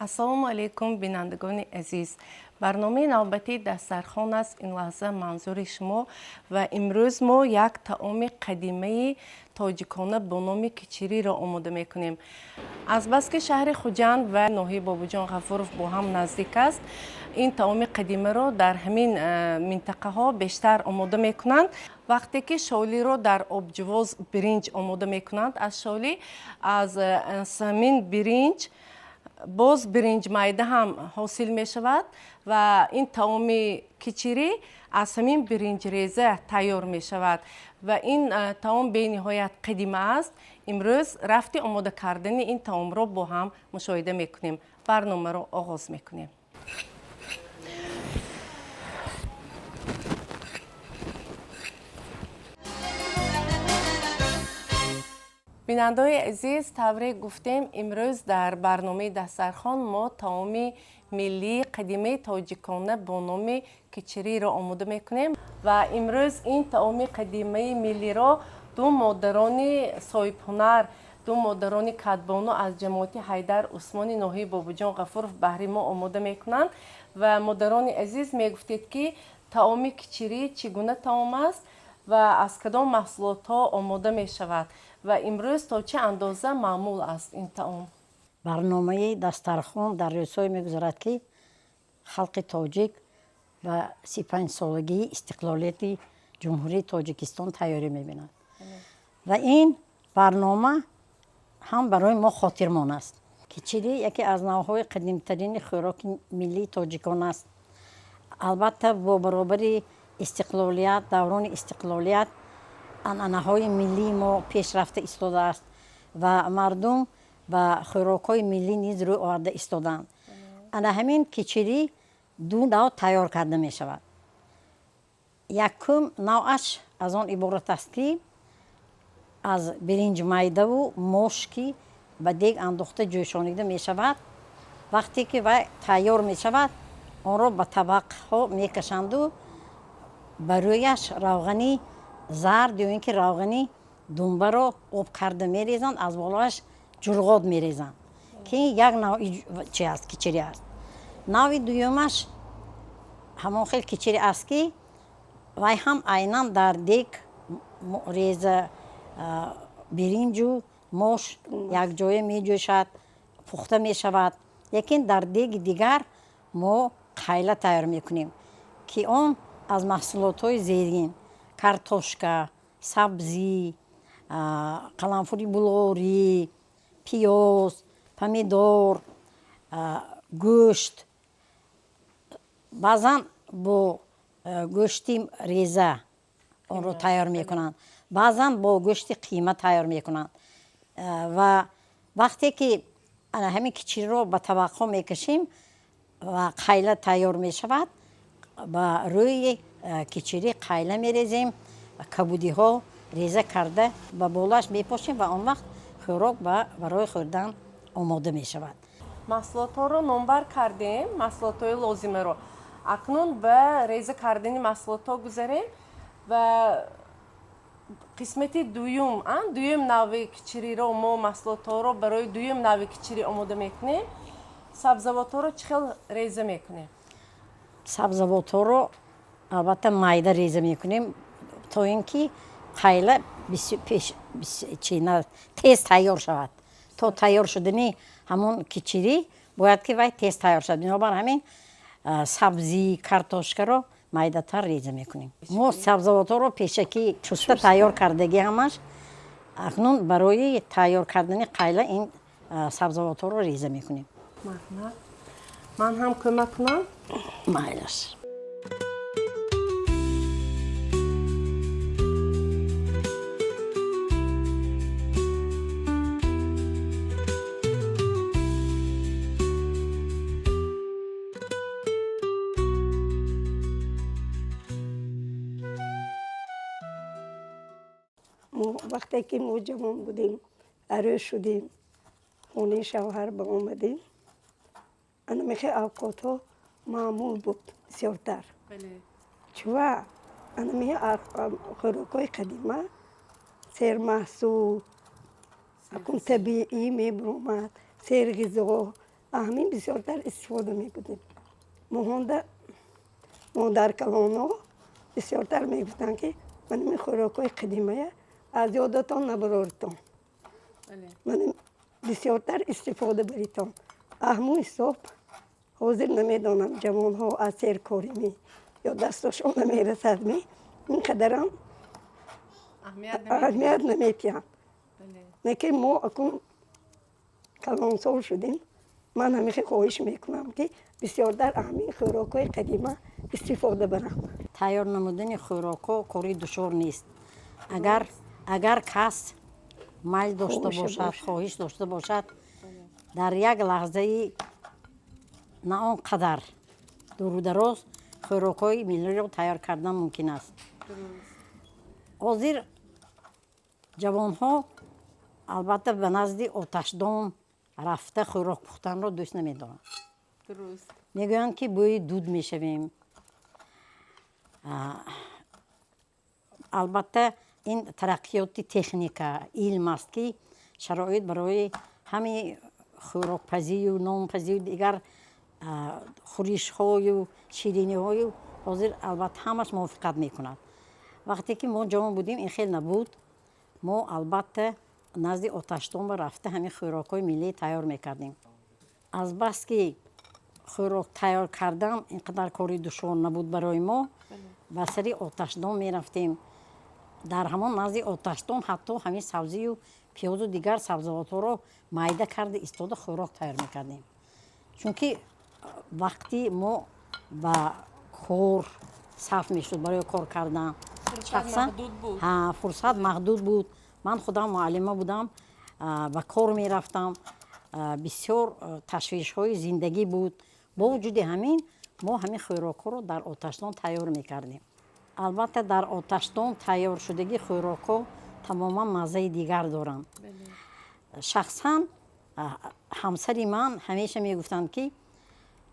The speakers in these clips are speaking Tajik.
ассалому алайкум бинандагони азиз. барномаи навбатии дастархон аст ин лаҳза манзури шумо ва имрӯз мо як таоми қадимаи тоҷикона бо номи кичириро омода мекунем. Азбаски шаҳри Хуҷанд ва ноҳияи Бобуҷон Ғафуров бо ҳам наздик аст, ин таоми қадимаро дар ҳамин минтақаҳо бештар омода мекунанд. вақте ки шолиро дар обҷувоз биринҷ омода мекунанд, аз шоли аз самин биринҷ боз биринҷ майда ҳам ҳосил мешавад ва ин таоми кичирӣ аз ҳамин биринҷреза тайёр мешавад ва ин таом бениҳоят қадима аст. имрӯз рафти омода кардани ин таомро бо ҳам мушоҳида мекунем. барномаро оғоз мекунем. бинандаҳои азиз, тавре гуфтем, имрӯз дар барномаи дастархон мо таоми миллии қадимаи тоҷикона бо номи кичириро омода мекунем ва имрӯз ин таоми қадимаи миллиро ду модарони соҳибҳунар, ду модарони кадбону аз ҷамоати Ҳайдар Усмони ноҳияи Бобуҷон Ғафуров баҳри мо омода мекунанд ва модарони азиз мегуфтед ки таоми кичирӣ чӣ гуна таом аст ва аз кадом маҳсулотҳо омода мешавад ва имрӯз то чӣ андоза маъмул аст ин таом. барномаи дастархон дар рӯзҳое мегузарад ки халқи тоҷик ба 35-солагии истиқлолияти ҷумҳурии Тоҷикистон тайёрӣ мебинад. ва ин барнома ҳам барои мо хотирмон аст. Кичирӣ яке аз навъҳои қадимтарини хӯроки миллии тоҷикон аст. албатта бо баробари истиқлолият, даврони истиқлолият анъанаҳои миллии мо пешрафта истодааст ва мардум ба хӯрокҳои миллӣ низ рӯй оварда истоданд. ана ҳамин кичирӣ ду навъ тайёр карда мешавад. якум навъаш аз он иборат аст ки аз биринҷмайдаву мош ки ба дег андохта ҷӯшонида мешавад. вақте ки вай тайёр мешавад, онро ба табақҳо мекашанду ба рӯяш равғани зард ё ин ки равғани думбаро об карда мерезанд, аз болояш ҷурғод мерезанд, ки як навъи чи аст, кичирӣ аст. навъи дуюмаш ҳамон хел кичирӣ аст ки вай ҳам айнан дар дег реза биринҷу мош якҷоя меҷӯшад, пухта мешавад. лекин дар деги дигар мо қайла тайёр мекунем ки он аз маҳсулотҳои зерин: картошка, сабзӣ, қаламфури булғорӣ, пиёз, помидор, гӯшт. баъзан бо гӯшти реза онро тайёр мекунанд, баъзан бо гӯшти қима тайёр мекунанд. ва вақте ки ҳамин кичириро ба табақҳо мекашем ва қайла тайёр мешавад, ба рӯи кичирӣ қайла мерезем, кабудиҳо реза карда ба болоаш мепошем ва он вақт хӯрок барои хӯрдан омода мешавад. маҳсулотҳоро номбар кардем, маҳсулотҳои лозимаро. акнун ба реза кардани маҳсулотҳо гузарем ва қисмати дуюм навъи кичириро мо маҳсулотҳоро барои дуюм навъи кичирӣ омода мекунем. сабзавотҳоро чӣ хел реза мекунем? сабзавотҳоро албатта майда реза мекунем, то ин ки қайла тез тайёр шавад. то тайёр шудани ҳамон кичирӣ бояд ки вай тез тайёр шавад. бинобар ҳамин сабзӣ, картошкаро майдатар реза мекунем. мо сабзавотҳоро пешакӣ шуста тайёр кардагӣ ҳамаш. акнун барои тайёр кардани қайла ин сабзавотҳоро реза мекунем. ман ҳам кӯмак кунам? майлаш. вақте ки мо ҷавон будем, арӯз шудем, хонаи шавҳар ба омадем, анамихе авқотҳо маъмул буд бисёртар. чува анамихе хӯрокҳои қадима сермаҳсул, акун табиӣ мебаромад, серғизо, همین بسیارتر استفاده میکنیم. ما در کلان‌ها بسیارتر میگفتن که من این خوراک‌های قدیمه از یادتان نبرارتان. من بسیارتر استفاده بریتان. اهموی صبح حاضر نمیدانم جوان‌ها از سیر کاری می یا دستشان نمیرسد می اینقدرم اهمیت نمیپیم. نکه ما اکن کلانسال شدیم. من همیشه خواهش میکنم که بسیار در اهمی خوراک‌های قدیمه استفاده برم. تیار نمودن خوراک‌ها کاری دشوار نیست. اگر کس میل داشته باشد، خواهش داشته باشد، در یک لحظه نه آنقدر دور و دراز خوراک‌های ملی را تیار کردن ممکن است. حاضر جوان‌ها البته به نزد آتشدان رفته خوراک پختن را دوست نمی‌دارند. میگویند که بوی دود میشویم. البته این ترقیات تکنیک علم است که شرایط برای همه خوراک‌پزی و نانپزی و دیگر خورش‌های و شیرینی‌های حاضر البته همش موافقت می‌کند. وقتی که ما جوان بودیم این خیلی نبود. ما البته نزد آتشدان رفته همین خوراک‌های ملی تیار می‌کردیم. از بس که خوراک تیار کردن اینقدر کاری دشوار نبود برای ما، به سری آتشدان می‌رفتیم. در همان نزد آتشدان حتی همین سبزی و پیاز و دیگر سبزیجات را میده کرده ایستاده خوراک تیار می‌کردیم. چون که وقتی ما با کار صرف می‌شد برای کار کردن فرصت محدود بود. من خودم معلمه بودم، به کار می‌رفتم، بسیار تشویش‌های زندگی بود. با وجود همین ما همین خوراک‌ها رو در آتشدان تیار می‌کردیم. البته در آتشدان تیار شدگی خوراک‌ها تماما مزه دیگر دارند. شخصاً همسر من همیشه میگفتند که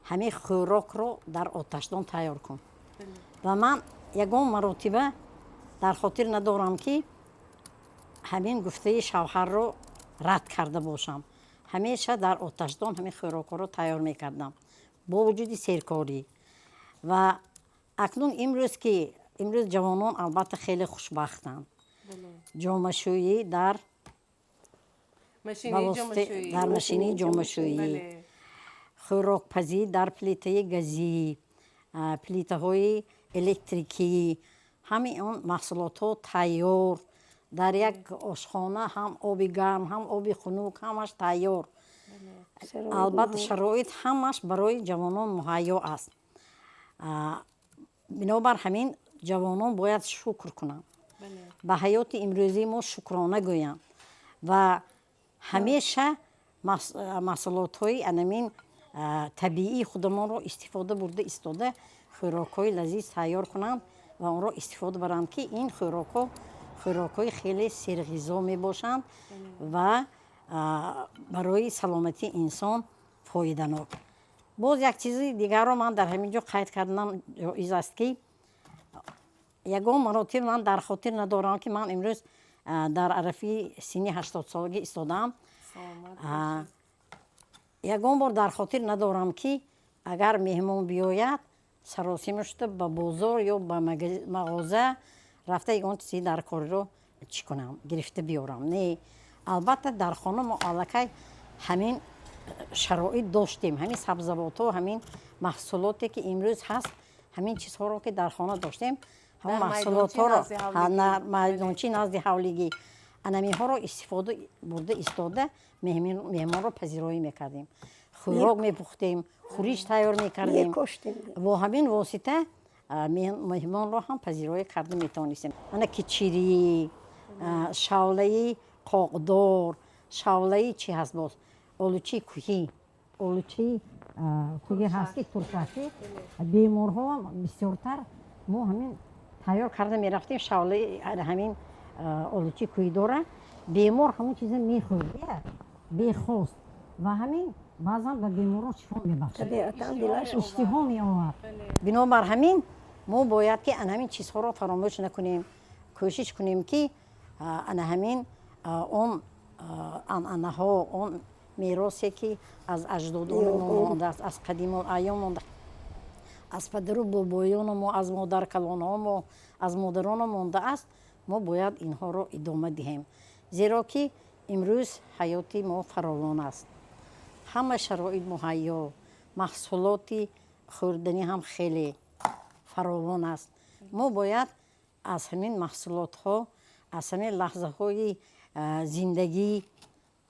همین خوراک رو در آتشدان تیار کن. و من یگان مرتبه در خاطر ندارم که همین گفته شوهر رو رد کرده باشم. همیشه در آتشدان همین خوراک رو تیار میکردم با وجود سیرکاری. و اکنون امروز جوانان البته خیلی خوشبختند. جامه‌شویی در ماشینی جامه‌شویی، خوراک‌پزی در پلیته گازی، پلیته‌های الکتریکی، همین اون محصولات ها تیار در یک آشخانه، هم آب گرم هم آب خنک همش تیار. البته شرایط همش برای جوانان مهیا است. بنابر همین جوانان باید شکر کنند. به حیات امروزی ما شکرانه گویند و همیشه محصولات های انمین طبیعی خودمان را استفاده برده ایستاده خوراک های لذیذ تیار کنند و آن را استفاده برند که این خوراک های خیلی سرغذا می باشند و برای سلامتی انسان فایده‌ناک. باز یک چیز دیگر را من در همینجا قید کردم جایز است که یگان مراتب من در خاطر ندارم که من امروز در عرفی سنی 80 سالگی ایستادم. یگان بار در خاطر ندارم که اگر مهمان بیاید سراسیمش به بازار یا به مغازه رفته یگان چیزی در کاری رو چی کنم گرفته بیارم. نه، البته در خانه ما الکی همین شرایط داشتیم. همین سبزیجات و همین محصولاتی که امروز هست، همین چیزها رو که در خانه داشتیم، همون محصولات ها رو میدانچی نزد حولگی انمی ها رو استفاده برده ایستاده مهمان رو پذیرایی میکردیم، خوراک میپختیم، خورش تیار میکردیم و همین واسطه مهمان رو هم پذیرایی کرده میتونستیم. انا کچیری، شوله قاقدار، شوله چی هست باز؟ آلوچی کوهی، آلوچی کوهی هست که ترکاتی بیمارها بسیارتر ما همین تیار کرده میرفتیم. شوله همین آلوچی کوهی داره، بیمار همون چیز میخورد بیخواست و همین بعضا به بیمارها شفا میبخشید، اشتها میآورد. بنابر همین ما باید که همین چیزها رو فراموش نکنیم، کوشش کنیم که همین اون انها اون میراثی که از اجدادانمون مانده است، از قدیم الایام مانده، از پدر و بابایانمون، از مادر کلانهامون، از مادران مانده است. ما باید اینها را ادامه دهیم، زیرا که امروز حیاتی ما فراوان است، همه شرایط مهیا، محصولات خوردنی هم خیلی فراوان است. ما باید از همین محصولات ها، از همین لحظه های زندگی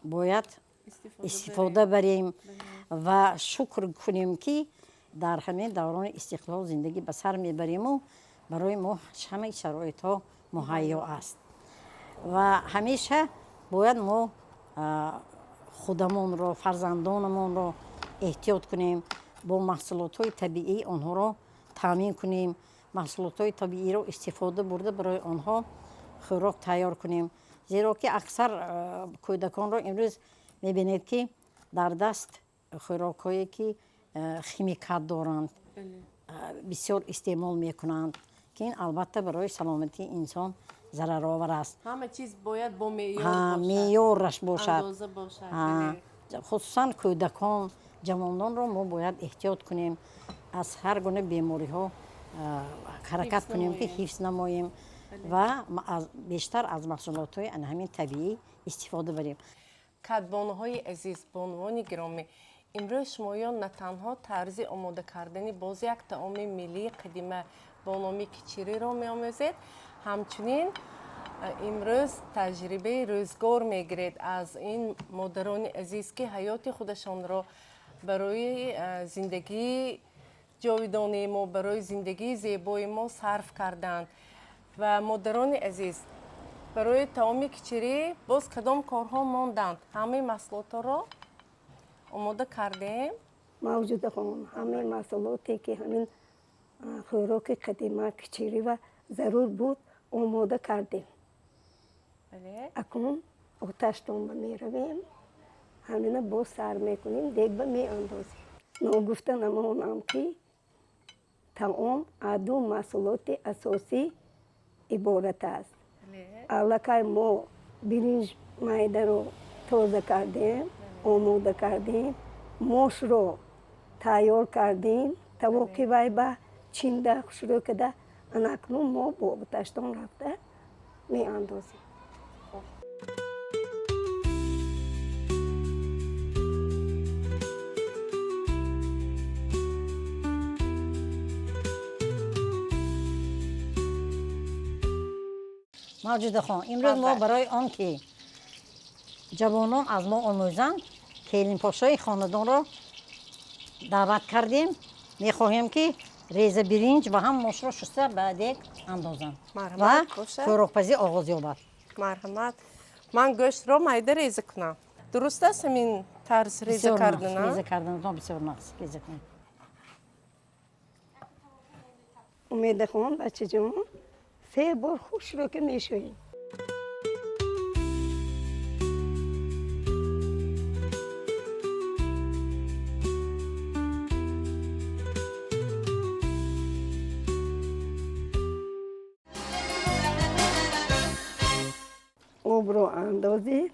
باید استفاده بریم و شکر کنیم که در همین دوران استقلال زندگی به سر میبریم و برای ما همه شرایط ها مهیا است و همیشه باید ما خودمون رو، فرزندانمون رو احتیاط کنیم، با محصولات های طبیعی آنها رو تامین کنیم، محصولات های طبیعی رو استفاده برده برای آنها خوراک تیار کنیم، زیرا که اکثر کودکان رو امروز میبینید که در دست خوراک هایی که خیمیکات دارند بسیار استعمال میکنند که این البته برای سلامتی انسان ضررآور است. همه چیز باید با معیار باشد، معیارش باشد، اندازه باشد. خصوصا کودکان، جوانان رو ما باید احتیاط کنیم، از هر گونه بیماری ها حرکت کنیم که حفظ نماییم و بیشتر از محصولات های همین طبیعی استفاده بریم. کدبانهای عزیز، بانوان گرامی، امروز شمایان نه تنها طرز آماده کردن باز یک طعام ملی قدیمی با نام کچری را می‌آموزید، همچنین امروز تجربه روزگار میگیرید از این مادران عزیز که حیات خودشان را برای زندگی جاودانه ما، برای زندگی زیبای ما صرف کردند. و مادران عزیز، برای طعام کچری باز کدام کارها ماندند؟ همه محصولات را آماده کردیم. موجود همه محصولاتی که همین خوراک قدیمی کچری و ضرور بود آماده کردیم. اکنون آتش تنبه می رویم، همینه باز سر میکنیم، دیگ به می اندازیم. نگفته نمانم که طعام از دو محصولات اساسی عبارت است. اول ما برنج میده رو تازه کردیم، آماده کردیم، ماش رو تیار کردیم تا که وای به چینده شروع کرده، اکنون ما با آتش تنبه رفته می اندازیم. موجود خان، امروز ما برای آن که جوانان از ما آموزند، کلین پاشای خاندان را دعوت کردیم. میخواهیم که ریز برنج و هم ماش را شسته به دیگ اندازند و خوراکپزی آغاز یابد. مرحمت. من گوشت را میده ریزه کنم. درست است همین طرز ریزه کردن؟ ریزه کردن بسیار نقص ریزه کنیم. امید خان بچه جون 3 بار خوش رو که میشویم. آب رو اندازید،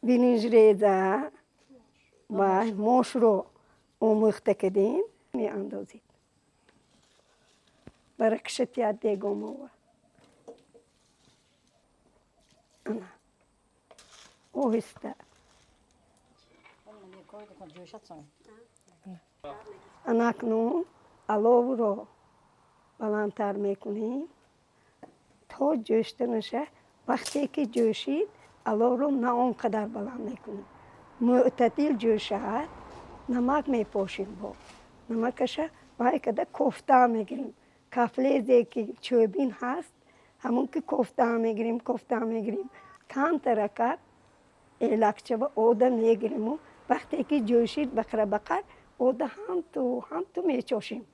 برنج ریزه و ماش رو آمیخته کردیم می اندازید. برای کشتیت دیگم آور. آهسته. اکنون آلو رو بلندتر میکنیم تا جوشته نشه. وقتی که جوشید آلو رو نه اونقدر بلند میکنیم، معتدل جوشد، نمک میپاشیم. با نمکش باید که کوفته میگیریم. کفلیزی که چوبین هست همون که کوفته میگیریم کم ترکت لکچه و اوده میگیریم و وقتی که جوشید بقر اوده هم تو میچوشیم.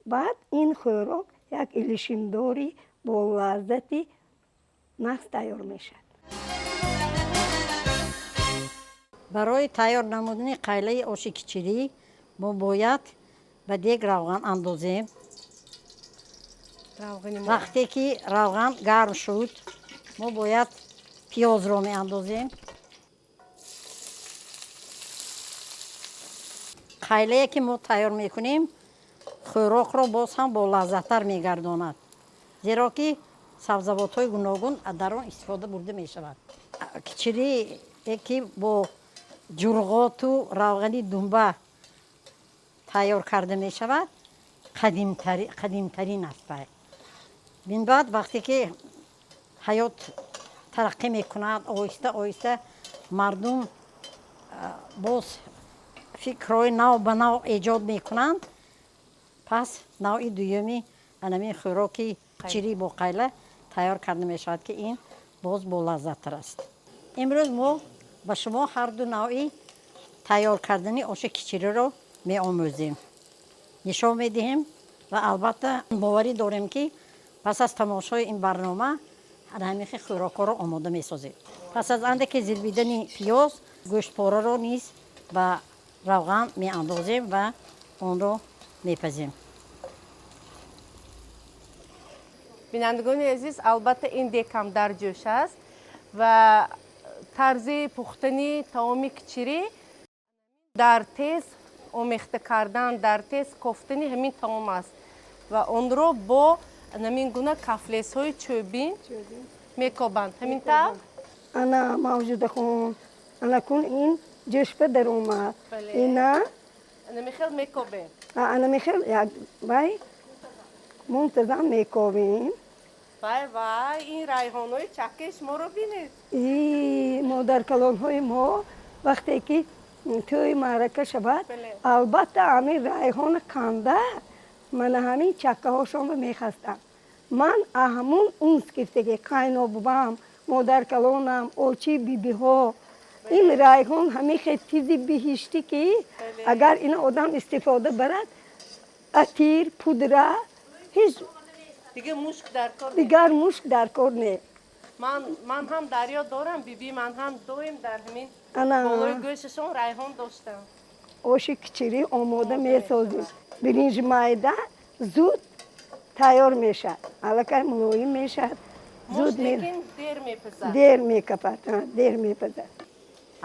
بعد این خوراک یک الشیمداری با لذتی نفس تیار میشد. برای تیار نمودن قیله آش کچری ما باید به دیگ روغن اندازیم. وقتی که روغن گرم شد ما باید پیاز رو می اندازیم. қайлае ки мо тайёр мекунем хӯрокро боз ҳам болаззаттар мегардонад, зеро ки сабзавотҳои гуногун дар он истифода бурда мешавад. Кичирие ки бо ҷурғоту равғани думба тайёр карда мешавад, қадимтарин аст. Мин баъд вақте ки ҳаёт тараққӣ мекунад, оҳиста оҳиста мардум боз фикрҳои нав ба нав эҷод мекунанд, пас навъи дуюми анамин хӯроки кичирӣ бо қайла тайёр карда мешавад ки ин боз болаззаттар аст. имрӯз мо ба шумо ҳарду навъи тайёр кардани оша кичириро меомӯзем, нишон медиҳем ва албатта боварӣ дорем ки пас аз тамошои ин барнома ҳамихи хӯрокҳоро омода месозем. пас аз андаке зирбидани пиёз гӯштпораро низ ба равған меандозем ва онро мепазем. бинандагони азиз, албатта ин декам дар ҷӯш аст ва тарзи пухтани таоми кичирӣ дар тез омехта кардан, дар тез кофтани ҳамин таом аст ва онро бо намин гуна кафлесҳои чӯбин мекобанд. ҳамин тавр ана мавҷуда хун ана кун ин ҷӯшба дар омад. Ина намихел мекобем. ана мехел як бай мунтазам мекобем. вай ин райҳонҳои чакеш моро бинед. И модаркалонҳои мо вақте ки тӯи маърака шавад, албатта ҳамин райҳона канда мана ҳамин чаккаҳошонро мехастам. ман ҳамун унс гирифтаги қайнобубам, модаркалонам, очи бибиҳо, ин райҳон ҳамин хетизи биҳишти ки агар ина одам истифода барад, атир, пудра, ҳеҷ дигар мушк дар кор не. ман ҳам дарё дорам, биби ман ҳам доим дар ҳамин ана болои гӯшашон райҳон доштам. оши кичирӣ омода месозем. биринҷи майда зуд тайёр мешавад, аллакай мулоим мешавад, зуд дер мекапад, дер мепазад.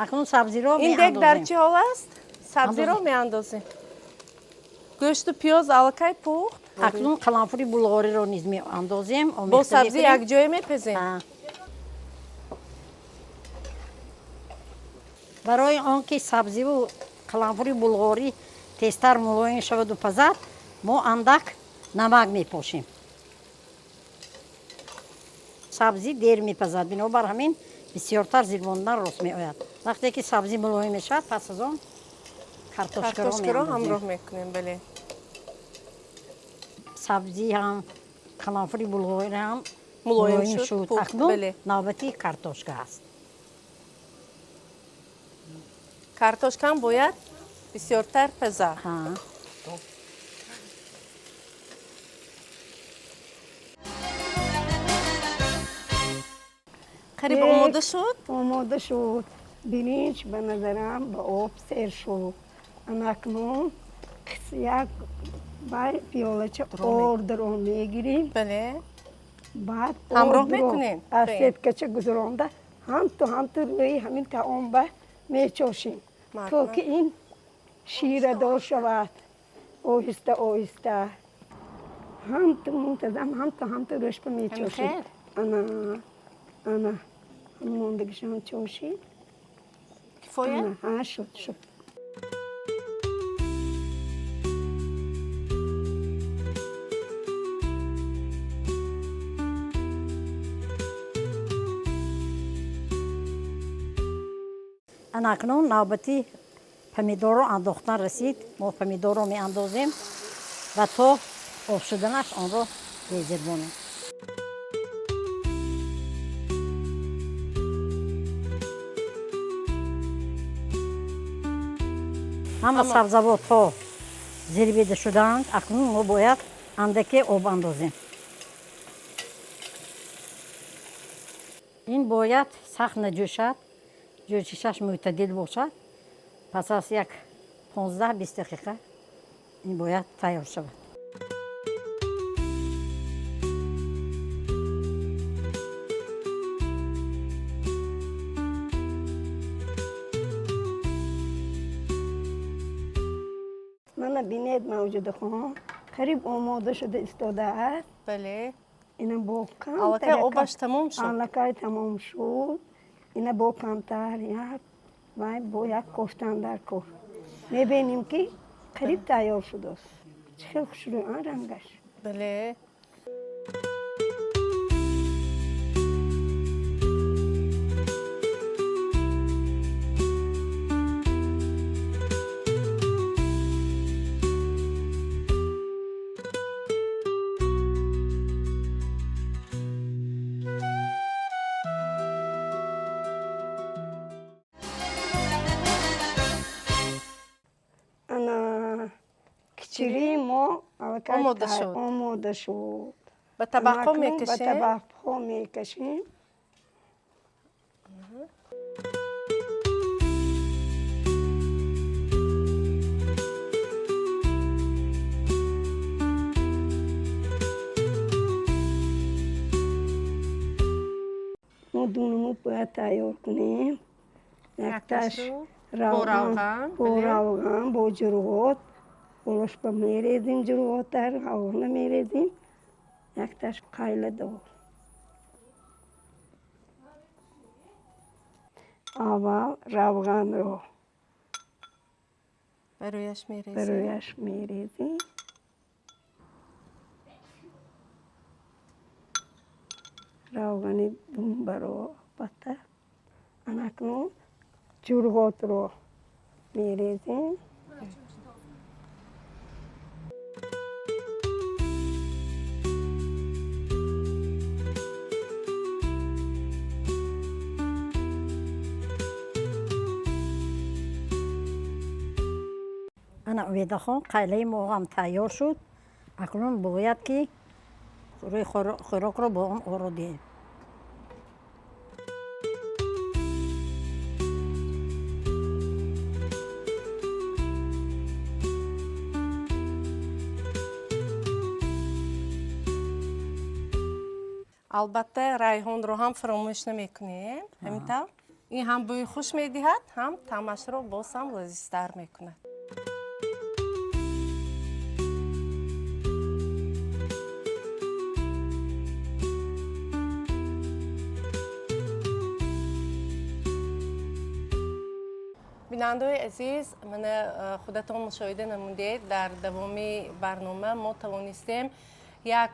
акнун сабзиро ин дек дар чӣ меандозем. ҳол аст? сабзиро меандозем. гӯшту пиёз аллакай пухт. акнун қаламфури булғориро низ меандозем. бо сабзи якҷоя мепазем. барои он ки сабзиву қаламфури булғорӣ тезтар мулоим шаваду пазад, мо андак намак мепошем. сабзи дер мепазад, бинобар ҳамин бисёртар зирвондан рост меояд. вақте ки сабзи мулоим мешавад, пас аз он картошкаро ҳамроҳ мекунем. бале сабзи ҳам қаламфури булғорӣ ҳам мулоим шуд. акнун навбати картошка аст. картошкам бояд бисёртар пазад. қариб омода шуд. омода шуд. биринҷ ба назарам ба об сер шуд. анакнун як бай пиёлача ордро мегирем. бале баъд ҳамроҳ мекунем. аз сеткача гузаронда ҳамту рӯи ҳамин таом ба мечошем, то ки ин ширадор шавад. оҳиста оҳиста ҳамту мунтазам ҳамту рӯшба мечошем. ана мондагишон чошид. кифоя? шуд. анакнун навбати помидорро андохтан расид. мо помидорро меандозем ва то об шуданаш онро мезербонем. ҳама сабзавотҳо зирбида шудаанд. акнун мо бояд андаке об андозем. ин бояд сахт наҷӯшад, ҷӯшишаш мӯътадил бошад. пас аз як 15-20 дақиқа ин бояд тайёр шавад. اینو بینید موجود خون قریب آماده شده استاده است. بله. اینو با کم الکی آبش تمام شد. الکی تمام شد. اینو با کمتر یک و با یک کوفتن در کور میبینیم که قریب تیار شده است. چه خوشروی آن رنگش. بله. کچری ما آماده شد. به طبقه میکشیم؟ به طبقه میکشیم. ما دونمو باید تیار کنیم. یک تاش روغن با جروات بولش با میریزیم جروات در روغن میریزیم. یک تاش قیل دار. اول روغن رو برویش میریزیم. روغن دون برو بطه. انکنون جروات رو میریزیم. انا اویده خون قیله موغم تیار شد. اکنون باید که روی خوراک رو با اون آوردیم. البته ریحان رو هم فراموش نمیکنیم. همینطور این هم بوی خوش میدهد هم طعمش رو باز هم لذیذتر میکند. بیننده‌های عزیز، من خودتون مشاهده نمودید در دوامی برنامه ما توانستیم یک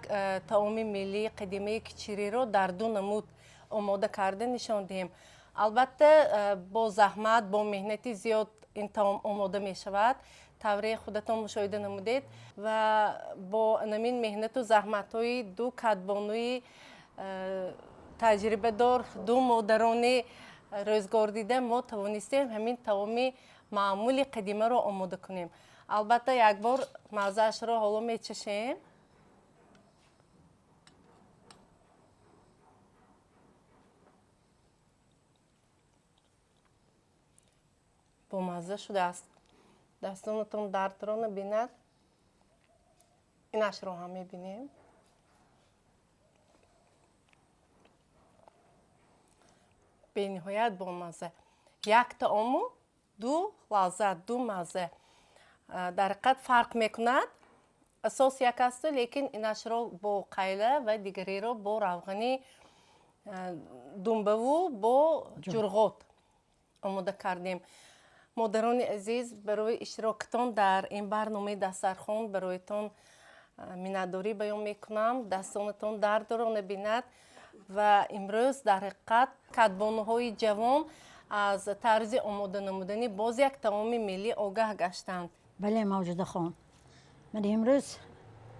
طعام ملی قدیمی کچری رو در دو نمود آماده کرده نشان دهیم. البته با زحمت با مهنت زیاد این طعام آماده می شود. طوری خودتون مشاهده نمودید و با همین مهنت و زحمت های دو کدبانوی تجربه دار، دو مادران روزگار دیده ما توانستیم همین طعام معمولی قدیمه رو آماده کنیم. البته یک بار مزه‌اش رو حالا می چشیم. با مزه شده است. دستانتون درد رو نبیند. اینش رو هم میبینیم. به نهایت با مزه. یک طعام دو لذت، دو مزه. در حقیقت فرق میکند. اساس یک است لیکن اینش رو با قیله و دیگری رو با روغنی دنبه و با جرغوت آماده کردیم. مادران عزیز، برای اشتراکتان در این برنامه دسترخوان برایتان منتداری بیان میکنم. دستانتان درد رو نبیند و امروز در حقیقت کدبانوهای جوان از طرز آماده نمودنی باز یک طعام ملی آگاه گشتند. بله موجوده خان، من امروز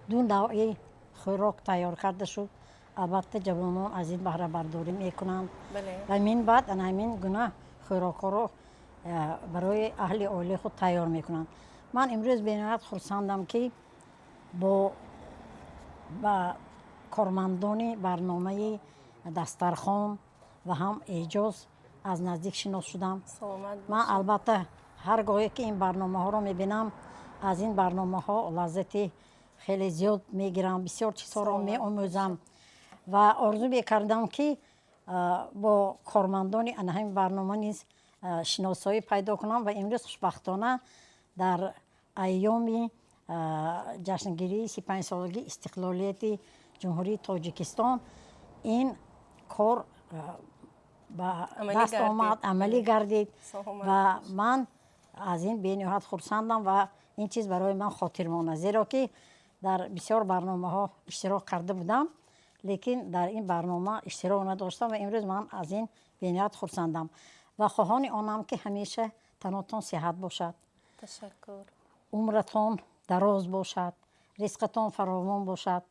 دو نوعی خوراک تیار کرده شد. البته جوانان از این بهره برداری میکنند. بله. و من بعد همین گونه خوراک رو برای اهل عائله خود تیار میکنند. من امروز به نهایت خرسندم که با کارمندان برنامه دسترخوان و هم اعجاز از نزدیک شناس شدم. من البته هر گاهی که این برنامه ها رو میبینم از این برنامه ها لذت خیلی زیاد میگیرم، بسیار چیزها رو میآموزم و آرزو میکردم که با کارمندان همین برنامه نیز شناسایی پیدا کنم و امروز خوشبختانه در айёми ҷашнгирии 35-солаги истиқлолияти ҷумҳурии Тоҷикистон ин кор ба даст омад, амалӣ гардид ва ман аз ин бениҳоят хурсандам ва ин чиз барои ман хотир монад, зеро ки дар бисёр барномаҳо иштирок карда будам, лекин дар ин барнома иштирок надоштам ва имрӯз ман аз ин бениҳоят хурсандам ва хоҳони онам ки ҳамеша танотон сиҳат бошад, ташаккур, умратон дароз бошад, ризқатон фаровон бошад,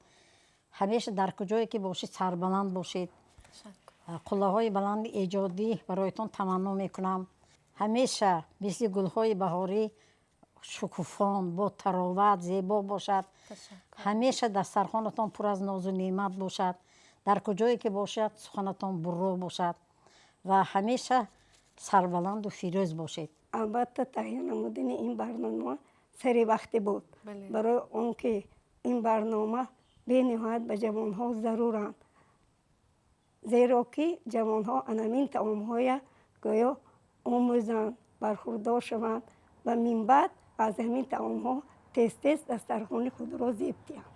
ҳамеша дар куҷое ки бошед сарбаланд бошед. қуллаҳои баланди эҷодӣ бароятон таманно мекунам. ҳамеша мисли гулҳои баҳорӣ шукуфон бо тароват зебо бошад. ҳамеша дастархонатон пур аз нозу неъмат бошад. дар куҷое ки бошад суханатон бурро бошад ва ҳамеша сарбаланду фирӯз бошед. албатта таҳия намудани ин барнома сари вақте буд, барои он ки ин барнома бениҳоят ба ҷавонҳо заруранд, зеро ки ҷавонҳо анамин таомҳоя гӯё омӯзанд, бархурдор шаванд ва минбаъд аз ҳамин таомҳо тез дастархони худро зеб диҳанд.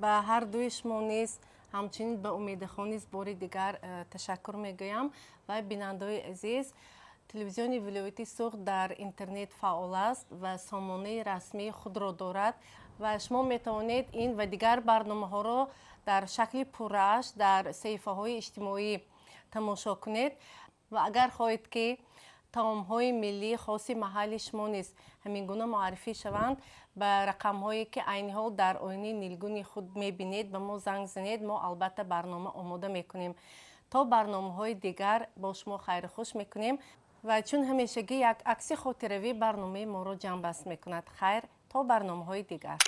ба ҳар дуи шумо низ ҳамчунин ба умедахон низ бори дигар ташаккур мегӯям. ва бинандаҳои азиз, телевизиони вилояти Суғд дар интернет фаъол аст ва сомонаи расмии худро дорад ва шумо метавонед ин ва дигар барномаҳоро дар шакли пурраш дар саҳифаҳои иҷтимоӣ тамошо кунед ва агар хоҳед ки таомҳои миллии хоси маҳалли шумо низ ҳамин гуна муаррифӣ шаванд, ба рақамҳое ки айни ҳол дар оини нилгуни худ мебинед ба мо занг занед, мо албатта барнома омода мекунем. то барномаҳои дигар бо шумо хайру хуш мекунем ва чун ҳамешагӣ як акси хотиравӣ барномаи моро ҷамъбаст мекунад. хайр, то барномаҳои дигар.